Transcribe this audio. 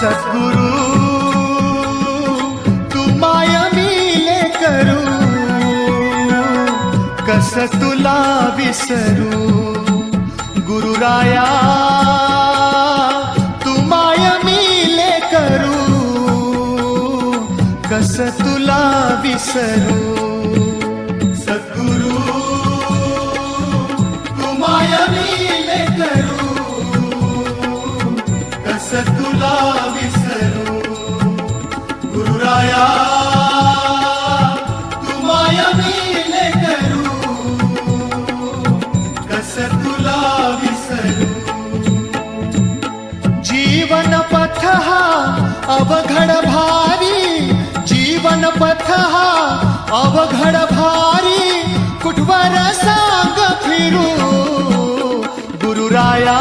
सद्गुरु तू माय मिले करू, कस तुला विसरू. गुरुराया तू माय मिले करू, कस तुला विसरू. सद्गुरु तू माय मिले करू, कस तुला विसरू. गुरुराया तू माय मिले करू, कस तुला विसरू. जीवन पथ हा अवघड भारी, जीवन पथ हा अवघड भारी, कुठवर सांग फिरू. गुरुराया